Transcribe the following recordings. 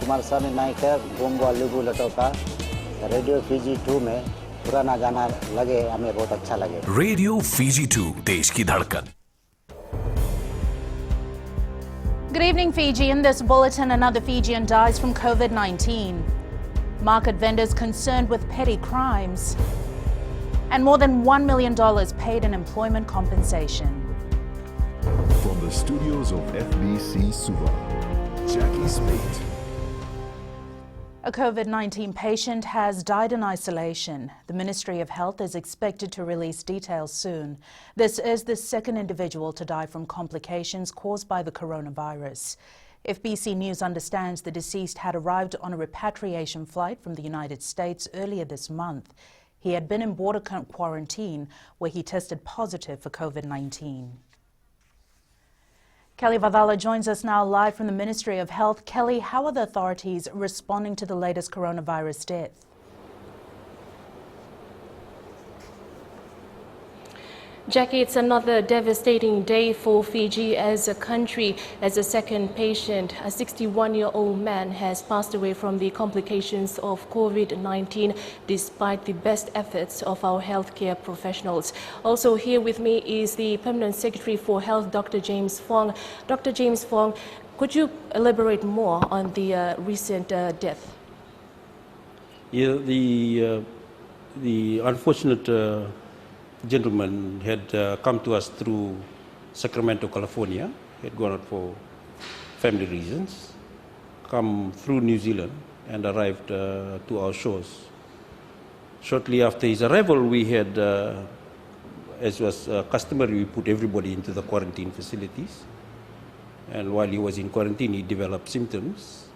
कुमार स्वामी नायक Gongo अलुगु लटोका radio Fiji 2 में पुराना गाना लगे हमें बहुत अच्छा लगे। रेडियो फीजी 2 देश की धड़कन। Good evening, Fiji. In this bulletin, another Fijian dies from COVID-19. Market vendors concerned with petty crimes. And more than $1 million paid in employment compensation. From the studios of FBC Suva, Jackie Smith. A COVID-19 patient has died in isolation. The Ministry of Health is expected to release details soon. This is the second individual to die from complications caused by the coronavirus. FBC News understands the deceased had arrived on a repatriation flight from the United States earlier this month. He had been in border quarantine where he tested positive for COVID-19. Kelly Vavala joins us now live from the Ministry of Health. Kelly, how are the authorities responding to the latest coronavirus death? Jackie, it's another devastating day for Fiji as a country, as a second patient. A 61-year-old man has passed away from the complications of COVID-19 despite the best efforts of our healthcare professionals. Also here with me is the Permanent Secretary for Health, Dr. James Fong. Dr. James Fong, could you elaborate more on the recent death? Yeah, the unfortunate gentleman had come to us through Sacramento, California. He had gone out for family reasons, come through New Zealand and arrived to our shores. Shortly after his arrival, we had, as was customary, we put everybody into the quarantine facilities. And while he was in quarantine, he developed symptoms.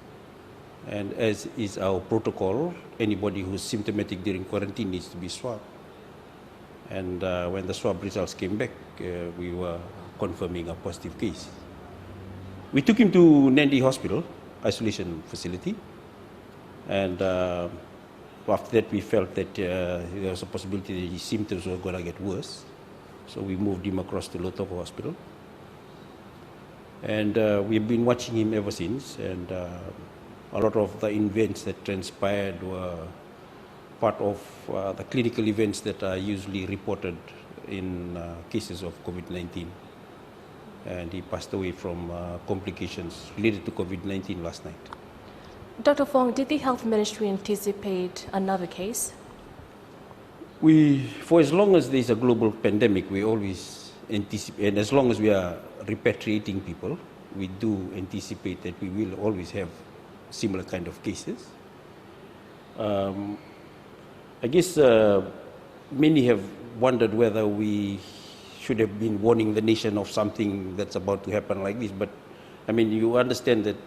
And as is our protocol, anybody who's symptomatic during quarantine needs to be swabbed. And when the swab results came back, we were confirming a positive case. We took him to Nandi Hospital, isolation facility. And after that, we felt that there was a possibility that his symptoms were going to get worse. So we moved him across to Lotoko Hospital. And we've been watching him ever since. And a lot of the events that transpired were part of the clinical events that are usually reported in cases of COVID-19. And he passed away from complications related to COVID-19 last night. Dr. Fong, did the Health Ministry anticipate another case? For as long as there's a global pandemic, we always anticipate, and as long as we are repatriating people, we do anticipate that we will always have similar kind of cases. I guess many have wondered whether we should have been warning the nation of something that's about to happen like this. But I mean, you understand that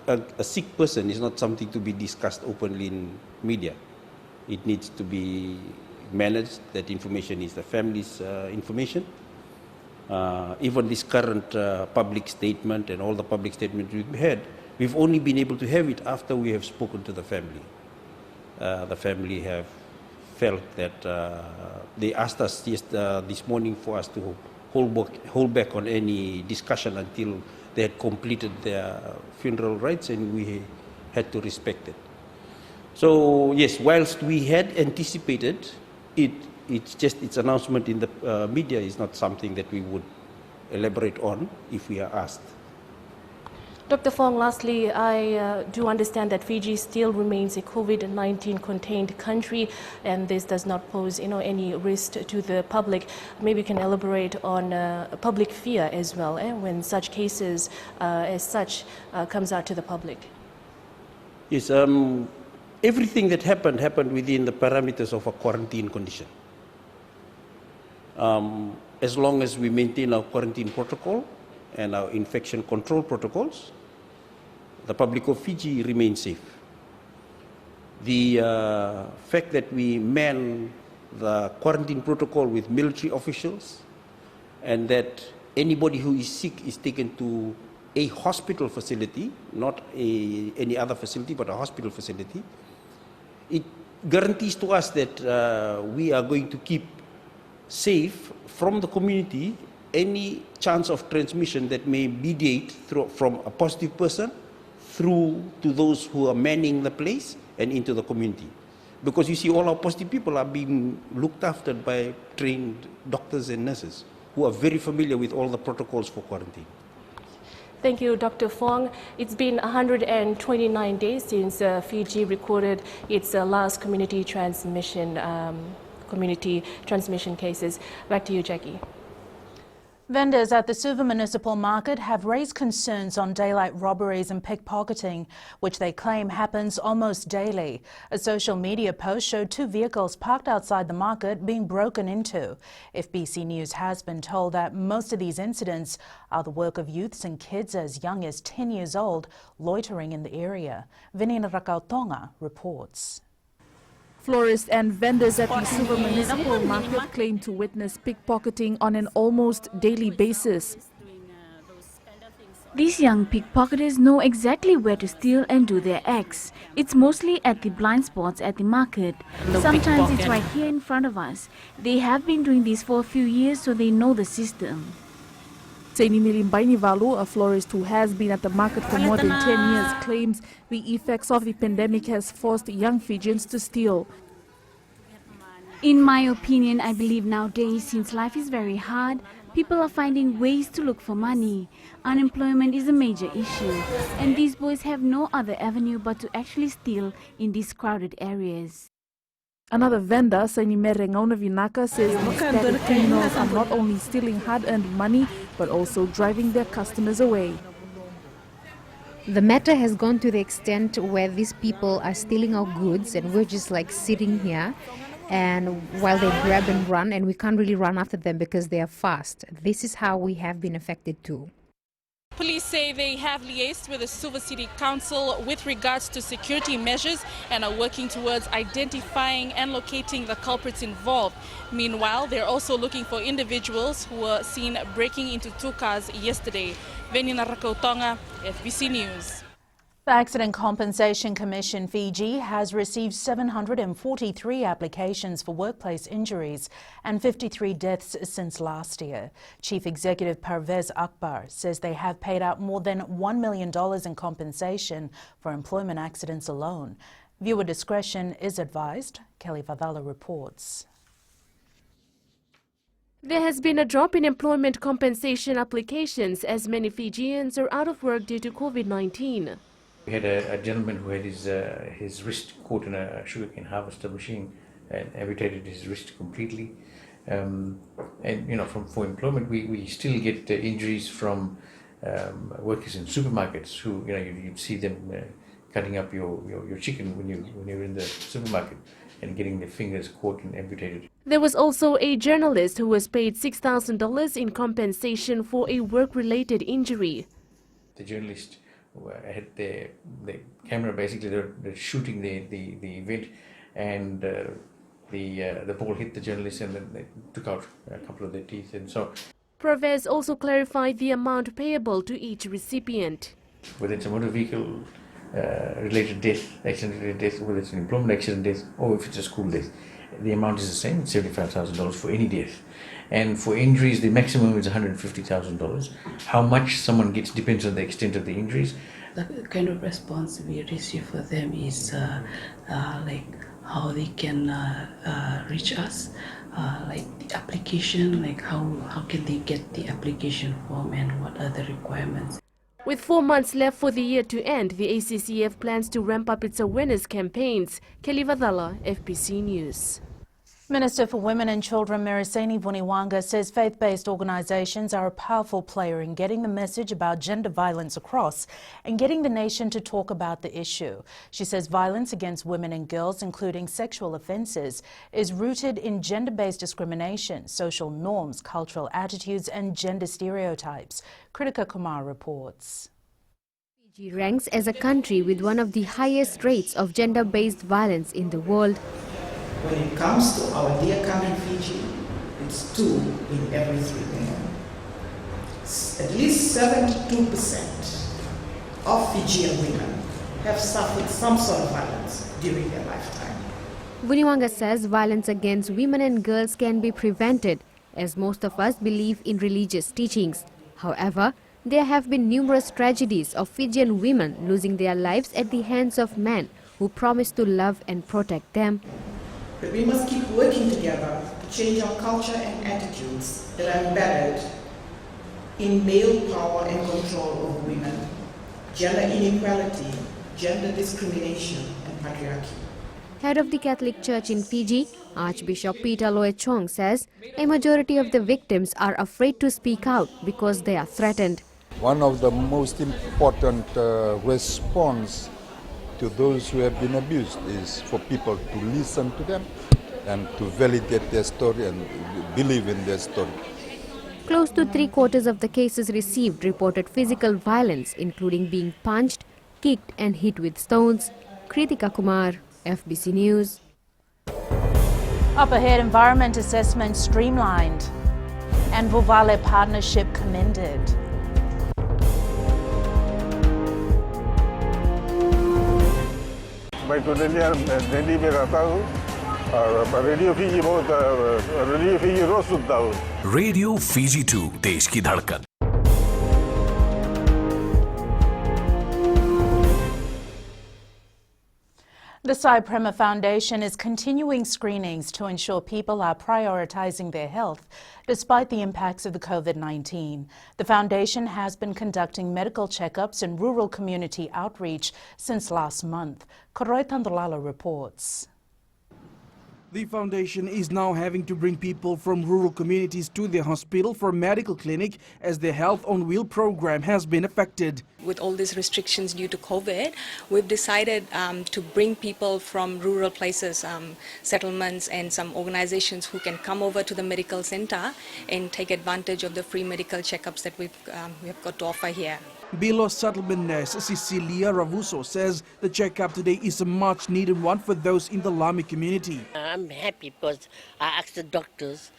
a sick person is not something to be discussed openly in media. It needs to be managed. That information is the family's information. Even this current public statement and all the public statements we've had, we've only been able to have it after we have spoken to the family. The family have felt that they asked us this morning for us to hold back on any discussion until they had completed their funeral rites, and we had to respect it. So yes, whilst we had anticipated it, its announcement in the media is not something that we would elaborate on if we are asked. Dr. Fong, lastly, I do understand that Fiji still remains a COVID-19 contained country, and this does not pose, any risk to the public. Maybe you can elaborate on public fear as well, when such cases as such comes out to the public. Yes, everything that happened within the parameters of a quarantine condition. As long as we maintain our quarantine protocol and our infection control protocols, the public of Fiji remains safe. The fact that we man the quarantine protocol with military officials and that anybody who is sick is taken to a hospital facility, not any other facility, but a hospital facility, it guarantees to us that we are going to keep safe from the community any chance of transmission that may mediate from a positive person through to those who are manning the place and into the community. Because you see, all our positive people are being looked after by trained doctors and nurses who are very familiar with all the protocols for quarantine. Thank you, Dr. Fong. It's been 129 days since Fiji recorded its last community transmission cases. Back to you, Jackie. Vendors at the Suva Municipal Market have raised concerns on daylight robberies and pickpocketing, which they claim happens almost daily. A social media post showed 2 vehicles parked outside the market being broken into. FBC News has been told that most of these incidents are the work of youths and kids as young as 10 years old loitering in the area. Venina Rakautonga reports. Florists and vendors at the Suva Municipal Market claim to witness pickpocketing on an almost daily basis. These young pickpocketers know exactly where to steal and do their acts. It's mostly at the blind spots at the market. Sometimes it's right here in front of us. They have been doing this for a few years, so they know the system. Taini Nilimbaini Valu, a florist who has been at the market for more than 10 years, claims the effects of the pandemic has forced young Fijians to steal. In my opinion, I believe nowadays, since life is very hard, people are finding ways to look for money. Unemployment is a major issue, and these boys have no other avenue but to actually steal in these crowded areas. Another vendor, Sainime Rengauna Vinaka, says these scattered criminals are not only stealing hard-earned money, but also driving their customers away. The matter has gone to the extent where these people are stealing our goods and we're just like sitting here and while they grab and run, and we can't really run after them because they are fast. This is how we have been affected too. Police say they have liaised with the Suva City Council with regards to security measures and are working towards identifying and locating the culprits involved. Meanwhile, they're also looking for individuals who were seen breaking into 2 cars yesterday. Venina Rakautonga, FBC News. The Accident Compensation Commission Fiji has received 743 applications for workplace injuries and 53 deaths since last year. Chief Executive Parvez Akbar says they have paid out more than $1 million in compensation for employment accidents alone. Viewer discretion is advised. Kelly Vadala reports. There has been a drop in employment compensation applications as many Fijians are out of work due to COVID-19. We had a gentleman who had his wrist caught in a sugarcane harvester machine and amputated his wrist completely. And you know, for employment, we still get injuries from workers in supermarkets who, you know, you'd see them cutting up your chicken when you're in the supermarket and getting their fingers caught and amputated. There was also a journalist who was paid $6,000 in compensation for a work-related injury. The journalist had the camera, basically they're shooting the event, and the ball hit the journalist and then they took out a couple of their teeth. And so Parvez also clarified the amount payable to each recipient. Whether it's a motor vehicle related death, accident-related death, whether it's an employment accident death, or if it's a school death, the amount is the same. It's $75,000 for any death. And for injuries, the maximum is $150,000. How much someone gets depends on the extent of the injuries. The kind of response we receive for them is like how they can reach us, like the application, like how can they get the application form and what are the requirements. With 4 months left for the year to end, the ACCF plans to ramp up its awareness campaigns. Kelly Vadala, FBC News. Minister for Women and Children Meriseni Vuniwanga says faith-based organisations are a powerful player in getting the message about gender violence across and getting the nation to talk about the issue. She says violence against women and girls, including sexual offences, is rooted in gender-based discrimination, social norms, cultural attitudes and gender stereotypes. Kritika Kumar reports. Fiji ranks as a country with one of the highest rates of gender-based violence in the world. When it comes to our dear country Fiji, it's 2 in every 3 women. At least 72% of Fijian women have suffered some sort of violence during their lifetime. Vuniwanga says violence against women and girls can be prevented, as most of us believe in religious teachings. However, There have been numerous tragedies of Fijian women losing their lives at the hands of men who promise to love and protect them. But we must keep working together to change our culture and attitudes that are embedded in male power and control of women, gender inequality, gender discrimination, and patriarchy. Head of the Catholic Church in Fiji, Archbishop Peter Loe-Chong says a majority of the victims are afraid to speak out because they are threatened. One of the most important response to those who have been abused is for people to listen to them and to validate their story and believe in their story. Close to 3/4 of the cases received reported physical violence, including being punched, kicked and hit with stones. Kritika Kumar, FBC News. Up ahead, environment assessment streamlined and Vuvale partnership commended. मैं तो दिल्ली में रहता हूँ और radio Fiji रोज सुनता हूँ. Radio Fiji 2 देश की धड़कन. The Sai Prema Foundation is continuing screenings to ensure people are prioritizing their health despite the impacts of the COVID-19. The foundation has been conducting medical checkups and rural community outreach since last month. Koroi Tandolala reports. The foundation is now having to bring people from rural communities to their hospital for a medical clinic as their Health on Wheel program has been affected. With all these restrictions due to COVID, we've decided to bring people from rural places, settlements and some organizations who can come over to the medical center and take advantage of the free medical checkups that we have got to offer here. Bilo settlement nurse Cecilia Ravuso says the checkup today is a much needed one for those in the Lami community. I'm happy because I asked the doctors,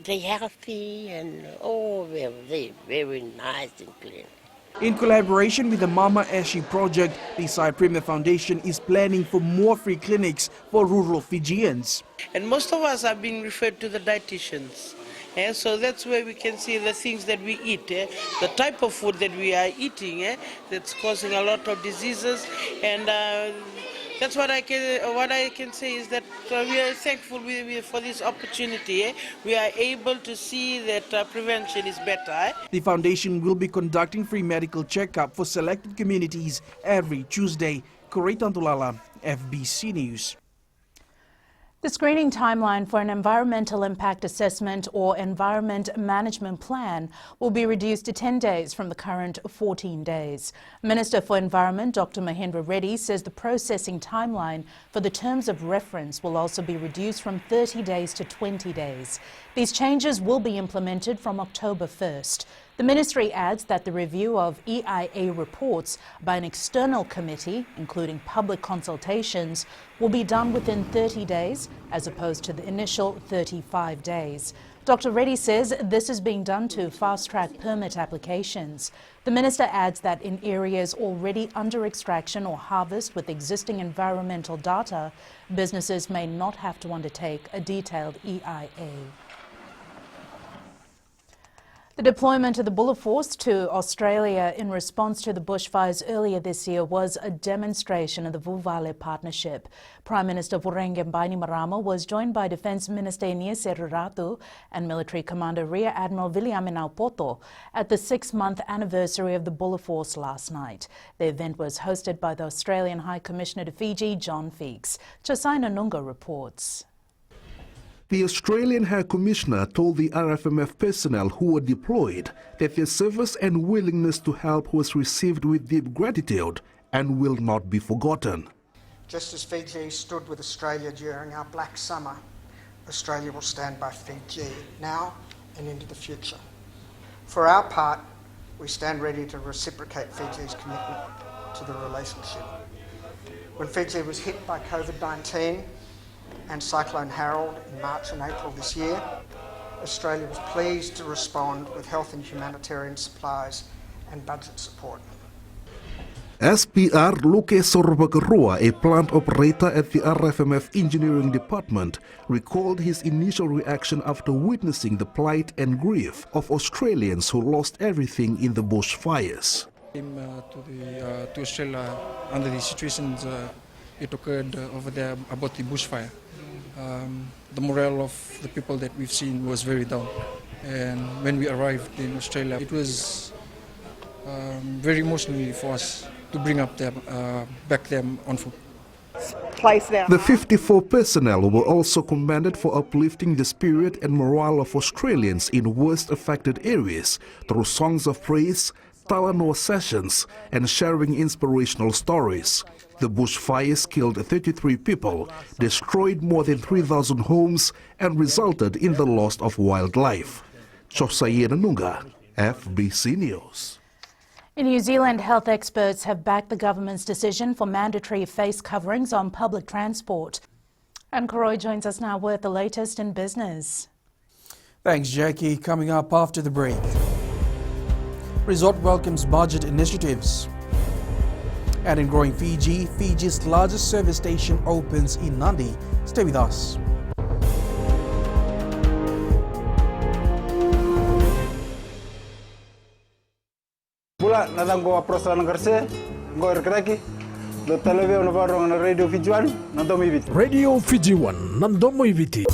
they're healthy and they're very nice and clean. In collaboration with the Mama Ashi project, the Sai Prema Foundation is planning for more free clinics for rural Fijians. And most of us are being referred to the dietitians. And so that's where we can see the things that we eat, the type of food that we are eating that's causing a lot of diseases. And that's what I can say is that we are thankful for this opportunity. We are able to see that prevention is better. The foundation will be conducting free medical checkup for selected communities every Tuesday. Koroi Tandolala, FBC News. The screening timeline for an environmental impact assessment or environment management plan will be reduced to 10 days from the current 14 days. Minister for Environment Dr. Mahendra Reddy says the processing timeline for the terms of reference will also be reduced from 30 days to 20 days. These changes will be implemented from October 1st. The ministry adds that the review of EIA reports by an external committee, including public consultations, will be done within 30 days as opposed to the initial 35 days. Dr. Reddy says this is being done to fast-track permit applications. The minister adds that in areas already under extraction or harvest with existing environmental data, businesses may not have to undertake a detailed EIA. The deployment of the Buller Force to Australia in response to the bushfires earlier this year was a demonstration of the Vuvale partnership. Prime Minister Vurenge Bainimarama was joined by Defence Minister Iniese Ruratu and Military Commander Rear Admiral Viliame Poto at the 6-month anniversary of the Buller Force last night. The event was hosted by the Australian High Commissioner to Fiji, John Feeks. Chosaina Nunga reports. The Australian High Commissioner told the RFMF personnel who were deployed that their service and willingness to help was received with deep gratitude and will not be forgotten. Just as Fiji stood with Australia during our Black Summer, Australia will stand by Fiji now and into the future. For our part, we stand ready to reciprocate Fiji's commitment to the relationship. When Fiji was hit by COVID-19, and Cyclone Harold in March and April this year, Australia was pleased to respond with health and humanitarian supplies and budget support. SPR Luke Sorbakarua, a plant operator at the RFMF Engineering Department, recalled his initial reaction after witnessing the plight and grief of Australians who lost everything in the bushfires. Came to Australia under the situations it occurred over there about the bushfire. The morale of the people that we've seen was very down, and when we arrived in Australia, it was very emotional for us to bring up them back them on foot. The 54 personnel were also commended for uplifting the spirit and morale of Australians in worst affected areas through songs of praise, Talanoa sessions, and sharing inspirational stories. The bushfires killed 33 people, destroyed more than 3,000 homes, and resulted in the loss of wildlife. Chosayena Nunga, FBC News. In New Zealand, health experts have backed the government's decision for mandatory face coverings on public transport. And Koroi joins us now with the latest in business. Thanks, Jackie. Coming up after the break. Resort welcomes budget initiatives. And in growing Fiji, Fiji's largest service station opens in Nadi. Stay with us. Pula nadang bawa prosesan kerja, gua keraki, do televisi na barong na Radio Fiji 1, nandomo ibiti. Radio Fiji 1, nandomo ibiti.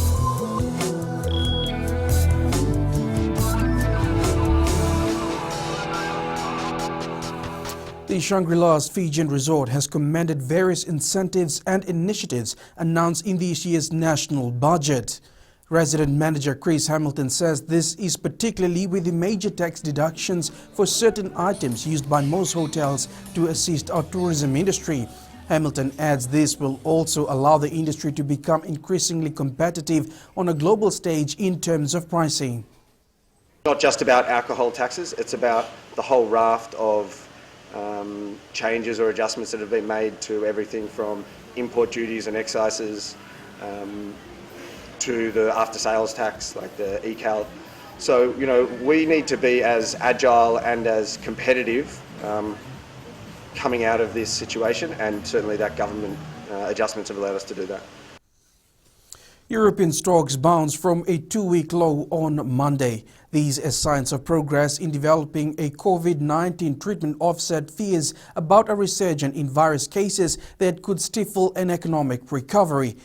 The Shangri-La's Fijian Resort has commended various incentives and initiatives announced in this year's national budget. Resident Manager Chris Hamilton says this is particularly with the major tax deductions for certain items used by most hotels to assist our tourism industry. Hamilton adds this will also allow the industry to become increasingly competitive on a global stage in terms of pricing. Not just about alcohol taxes, it's about the whole raft of changes or adjustments that have been made to everything from import duties and excises to the after-sales tax, like the ECAL. So, you know, we need to be as agile and as competitive coming out of this situation, and certainly that government adjustments have allowed us to do that. European stocks bounced from a two-week low on Monday. These as signs of progress in developing a COVID-19 treatment offset fears about a resurgence in virus cases that could stifle an economic recovery.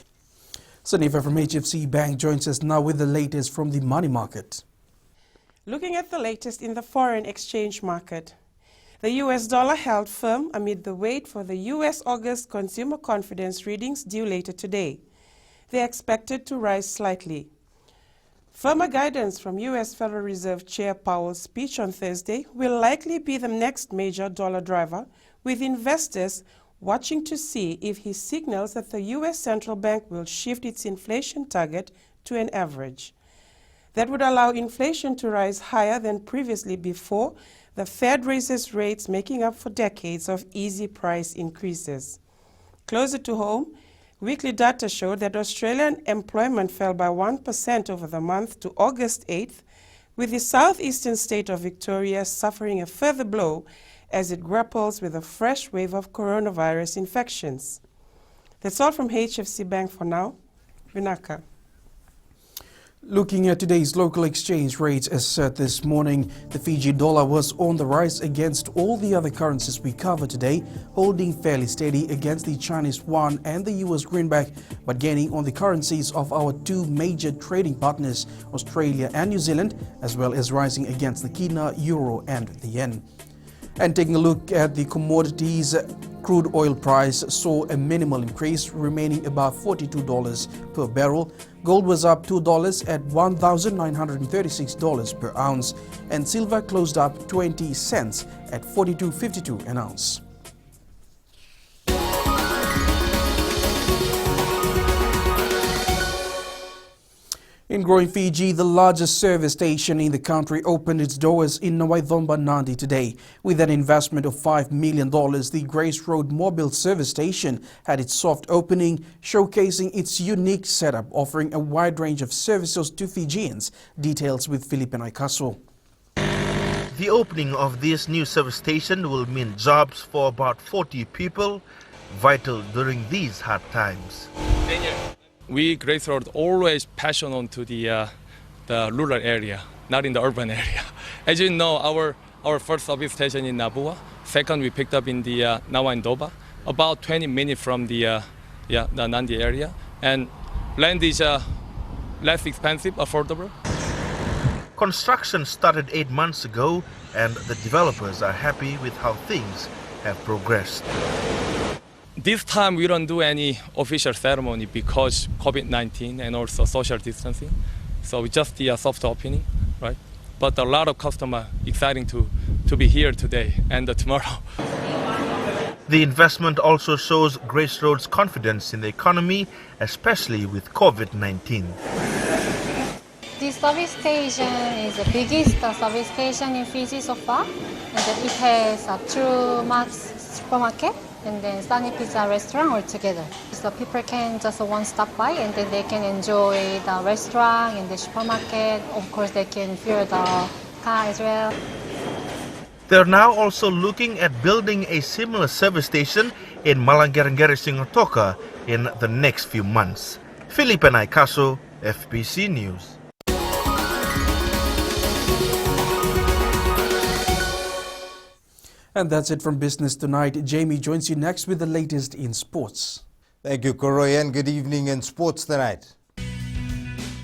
Sanifa from HFC Bank joins us now with the latest from the money market. Looking at the latest in the foreign exchange market, the US dollar held firm amid the wait for the US August consumer confidence readings due later today. They are expected to rise slightly. Firmer guidance from US Federal Reserve Chair Powell's speech on Thursday will likely be the next major dollar driver, with investors watching to see if he signals that the US Central Bank will shift its inflation target to an average. That would allow inflation to rise higher than previously before the Fed raises rates, making up for decades of easy price increases. Closer to home, weekly data showed that Australian employment fell by 1% over the month to August 8th, with the southeastern state of Victoria suffering a further blow as it grapples with a fresh wave of coronavirus infections. That's all from HFC Bank for now. Vinaka. Looking at today's local exchange rates as set this morning, the Fiji dollar was on the rise against all the other currencies we cover today, holding fairly steady against the Chinese yuan and the US greenback, but gaining on the currencies of our two major trading partners, Australia and New Zealand, as well as rising against the Kina, Euro and the Yen. And taking a look at the commodities, crude oil price saw a minimal increase, remaining about $42 per barrel. Gold was up $2 at $1,936 per ounce, and silver closed up 20 cents at $42.52 an ounce. In growing Fiji, the largest service station in the country opened its doors in Nawaithomba, Nadi today. With an investment of $5 million, the Grace Road Mobile Service Station had its soft opening, showcasing its unique setup, offering a wide range of services to Fijians. Details with Philippe Naikaso. The opening of this new service station will mean jobs for about 40 people, vital during these hard times. We Grace Road always passion on to the rural area, not in the urban area. As you know, our first service station in Nabua, second we picked up in the Nawa and Doba, about 20 minutes from the Nandi area, and land is less expensive, affordable. Construction started 8 months ago, and the developers are happy with how things have progressed. This time we don't do any official ceremony because COVID-19 and also social distancing. So we just the soft opening, right? But a lot of customers exciting to be here today and tomorrow. The investment also shows Grace Road's confidence in the economy, especially with COVID-19. This service station is the biggest service station in Fiji so far, and then it has a True Max supermarket and then Sunny Pizza restaurant all together. So people can just one stop by and then they can enjoy the restaurant and the supermarket. Of course, they can fuel the car as well. They're now also looking at building a similar service station in Malangerengere Singotoka in the next few months. Felipe Naikaso, FBC News. And that's it from Business Tonight. Jamie joins you next with the latest in sports. Thank you, Koroy, and good evening in Sports Tonight.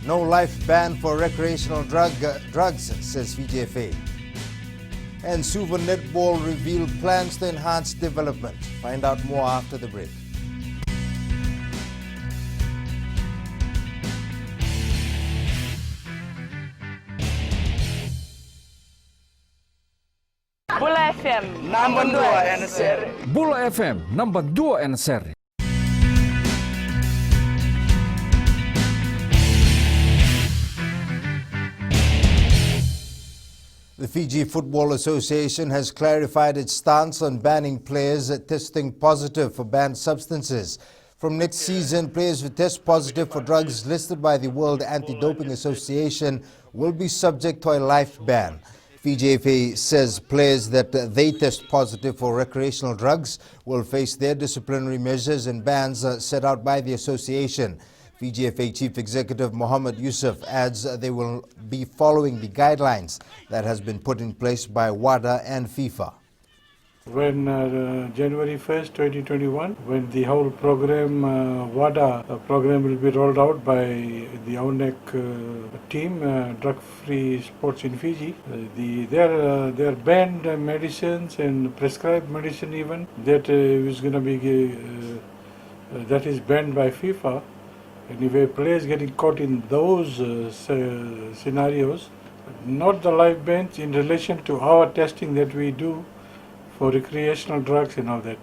No life ban for recreational drugs, says VJFA. And Suva Netball reveal plans to enhance development. Find out more after the break. Bula FM number 2 NSR. Bula FM number 2 NSR. The Fiji Football Association has clarified its stance on banning players testing positive for banned substances. From next season, players who test positive for drugs listed by the World Anti-Doping Association will be subject to a life ban. FIJFA says players that they test positive for recreational drugs will face their disciplinary measures and bans set out by the association. FIJFA Chief Executive Mohammed Yusuf adds they will be following the guidelines that has been put in place by WADA and FIFA. When January 1st, 2021, when the whole program, WADA program will be rolled out by the ONEC team, drug-free sports in Fiji, their banned medicines and prescribed medicine even, that is going to be, that is banned by FIFA. And if a player is getting caught in those scenarios, not the live bans in relation to our testing that we do for recreational drugs and all that.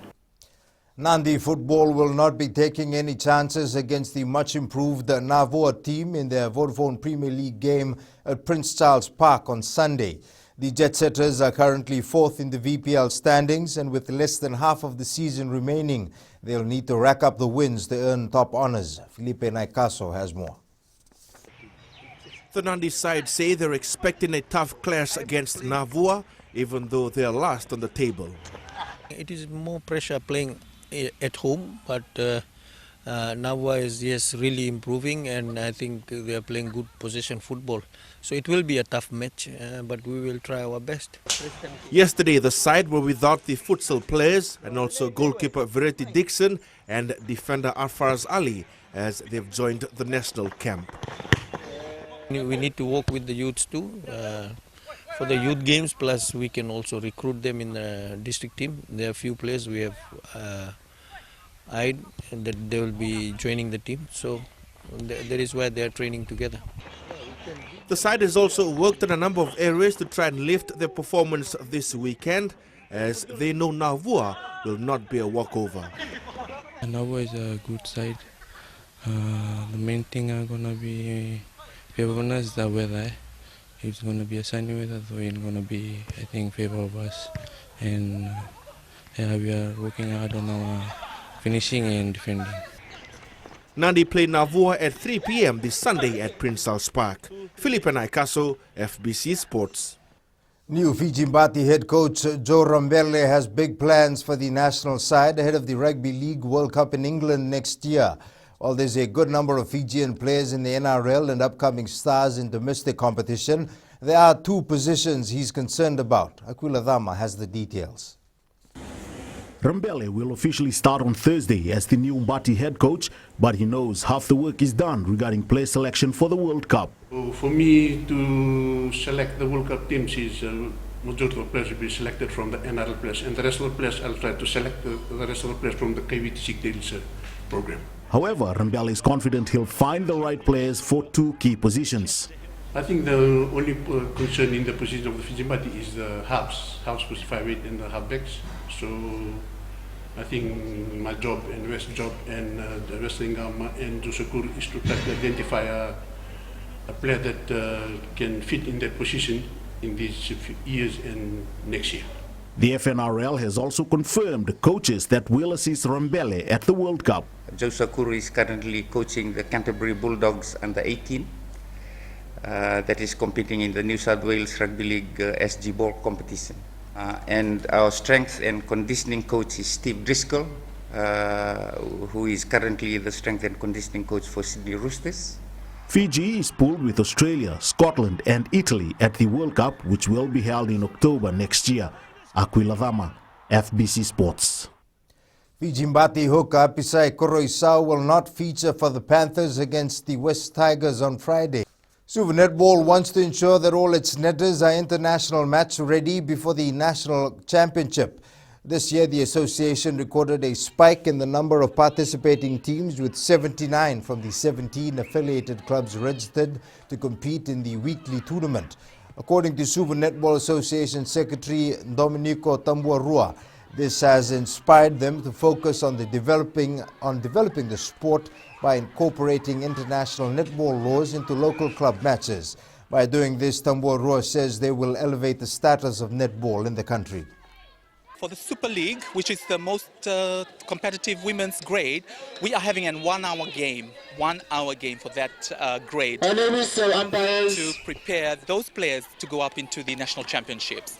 Nandi Football will not be taking any chances against the much improved Navoa team in their Vodafone Premier League game at Prince Charles Park on Sunday. The Jet Setters are currently fourth in the VPL standings, and with less than half of the season remaining, they'll need to rack up the wins to earn top honours. Felipe Naikaso has more. The Nandi side say they're expecting a tough clash against Navoa, even though they are last on the table. It is more pressure playing at home, but Navoa is really improving, and I think they are playing good possession football. So it will be a tough match, but we will try our best. Yesterday, the side were without the futsal players and also goalkeeper Verity Dixon and defender Arfaraz Ali, as they've joined the national camp. We need to work with the youths too. For the youth games, plus we can also recruit them in the district team. There are a few players we have eyed that they will be joining the team. So that is why they are training together. The side has also worked on a number of areas to try and lift their performance this weekend, as they know Navoa will not be a walkover. Navoa is a good side. The main thing are going to be favorable is the weather. It's going to be a sunny weather, so it's going to be, I think, favor of us. And we are working hard on our finishing and defending. Nandi play Navoa at 3 p.m. this Sunday at Prince Charles Park. Felipe Naikaso, FBC Sports. New Fiji Mbati head coach Joe Rambele has big plans for the national side ahead of the Rugby League World Cup in England next year. While there's a good number of Fijian players in the NRL and upcoming stars in domestic competition, there are two positions he's concerned about. Aquila Dama has the details. Rambele will officially start on Thursday as the new Mbati head coach, but he knows half the work is done regarding player selection for the World Cup. For me to select the World Cup teams is majority of players will be selected from the NRL players, and the rest of the players I'll try to select the rest of the players from the KVT Tails program. However, Rambele is confident he'll find the right players for two key positions. I think the only concern in the position of the Fiji Mbati is the halves plus 5'8" and the halfbacks. So I think my job and West's job and the Wrestling and Josakur is to try to identify a player that can fit in that position in these years and next year. The FNRL has also confirmed coaches that will assist Rambele at the World Cup. Josakur is currently coaching the Canterbury Bulldogs under 18 that is competing in the New South Wales Rugby League SG Ball competition. And our strength and conditioning coach is Steve Driscoll, who is currently the strength and conditioning coach for Sydney Roosters. Fiji is pooled with Australia, Scotland and Italy at the World Cup, which will be held in October next year. Aquila Dama, FBC Sports. Fiji Mbati hooker Pisai Koroisau will not feature for the Panthers against the West Tigers on Friday. Suva Netball wants to ensure that all its netters are international match ready before the national championship. This year, the association recorded a spike in the number of participating teams, with 79 from the 17 affiliated clubs registered to compete in the weekly tournament. According to Suva Netball Association Secretary Domenico Tambuarua, this has inspired them to focus on developing the sport by incorporating international netball laws into local club matches. By doing this, Tambuarua says they will elevate the status of netball in the country. For the Super League, which is the most competitive women's grade, we are having a 1 hour game for that grade to prepare those players to go up into the national championships.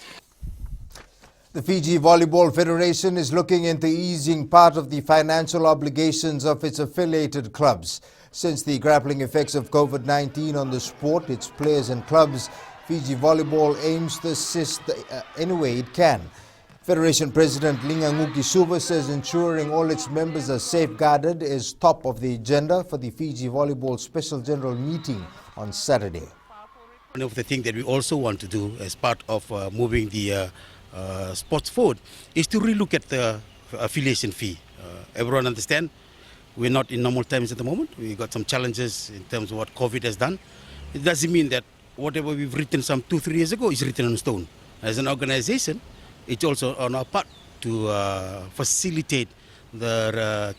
The Fiji Volleyball Federation is looking into easing part of the financial obligations of its affiliated clubs. Since the grappling effects of COVID-19 on the sport, its players and clubs, Fiji Volleyball aims to assist any way it can. Federation President Linganguki Suva says ensuring all its members are safeguarded is top of the agenda for the Fiji Volleyball Special General Meeting on Saturday. One of the things that we also want to do as part of moving the sports forward is to relook at the affiliation fee. Everyone understand we're not in normal times at the moment. We've got some challenges in terms of what COVID has done. It doesn't mean that whatever we've written some 2-3 years ago is written on stone. As an organization, it's also on our part to facilitate the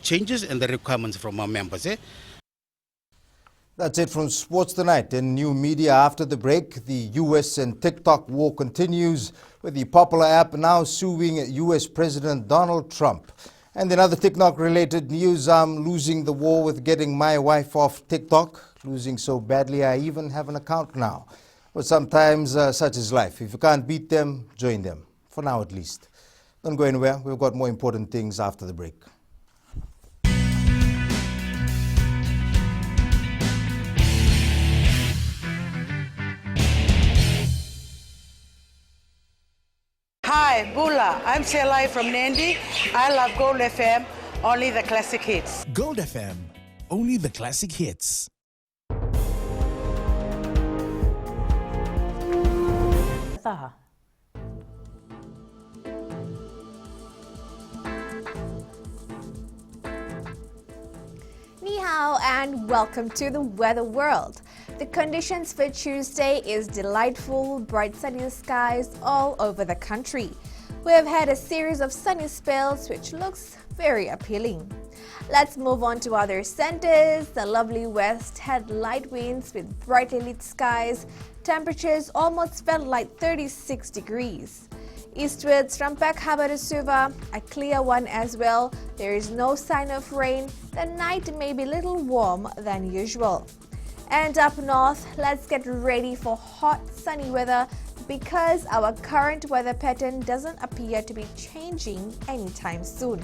changes and the requirements from our members. That's it from Sports Tonight. In new media after the break, the US and TikTok war continues, with the popular app now suing US President Donald Trump. And in other TikTok-related news, I'm losing the war with getting my wife off TikTok. Losing so badly, I even have an account now. But sometimes such is life. If you can't beat them, join them. For now, at least. Don't go anywhere. We've got more important things after the break. Hi, Bula. I'm Selai from Nandi. I love Gold FM, only the classic hits. Gold FM, only the classic hits. Ni hao and welcome to the weather world. The conditions for Tuesday is delightful, bright sunny skies all over the country. We have had a series of sunny spells which looks very appealing. Let's move on to other centers. The lovely west had light winds with brightly lit skies. Temperatures almost felt like 36 degrees. Eastwards from Peck Harbour to Suva, a clear one as well. There is no sign of rain. The night may be a little warm than usual. And up north, let's get ready for hot sunny weather. because our current weather pattern doesn't appear to be changing anytime soon.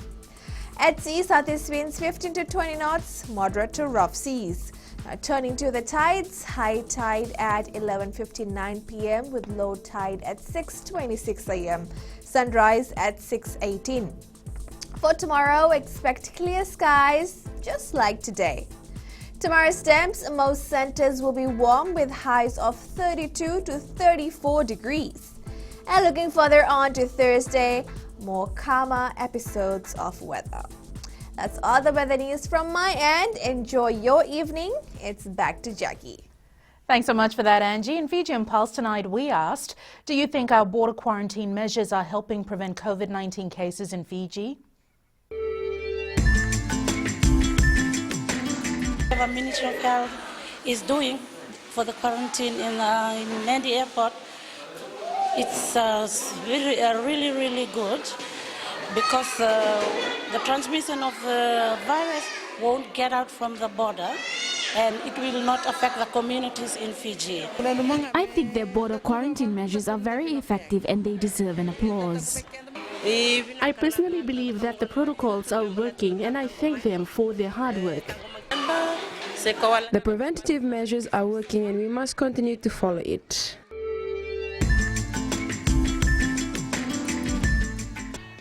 At sea, southeast winds 15 to 20 knots, moderate to rough seas. Now, turning to the tides, high tide at 11:59 p.m. with low tide at 6:26 a.m. Sunrise at 6:18. For tomorrow, expect clear skies just like today. Tomorrow's temps, most centers will be warm with highs of 32 to 34 degrees. And looking further on to Thursday, more calmer episodes of weather. That's all the weather news from my end. Enjoy your evening. It's back to Jackie. Thanks so much for that, Angie. In Fiji Impulse tonight, we asked, do you think our border quarantine measures are helping prevent COVID-19 cases in Fiji? The Ministry of Health is doing for the quarantine in Nandi Airport, it's really good because the transmission of the virus won't get out from the border and it will not affect the communities in Fiji. I think their border quarantine measures are very effective and they deserve an applause. I personally believe that the protocols are working and I thank them for their hard work. The preventative measures are working and we must continue to follow it.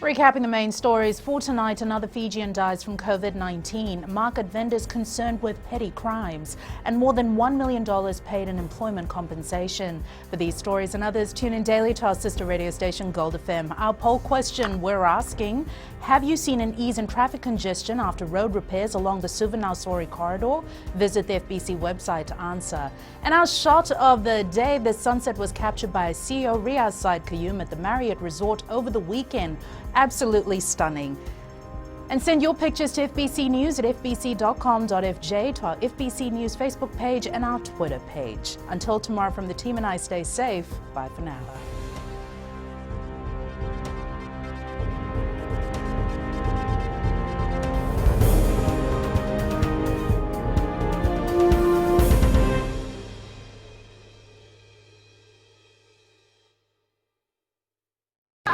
Recapping the main stories for tonight, another Fijian dies from COVID-19, market vendors concerned with petty crimes, and more than $1 million paid in employment compensation. For these stories and others, tune in daily to our sister radio station Gold FM. Our poll question, we're asking, have you seen an ease in traffic congestion after road repairs along the Suvarnasori corridor? Visit the FBC website to answer. And our shot of the day, the sunset was captured by CEO Riaz Said Qayyum at the Marriott Resort over the weekend. Absolutely stunning. And send your pictures to FBC News at fbc.com.fj, to our FBC News Facebook page and our Twitter page. Until tomorrow, from the team and I, stay safe. Bye for now.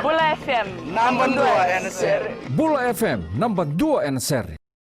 Bula FM, number 2 NSR. Bula FM, number 2 NSR.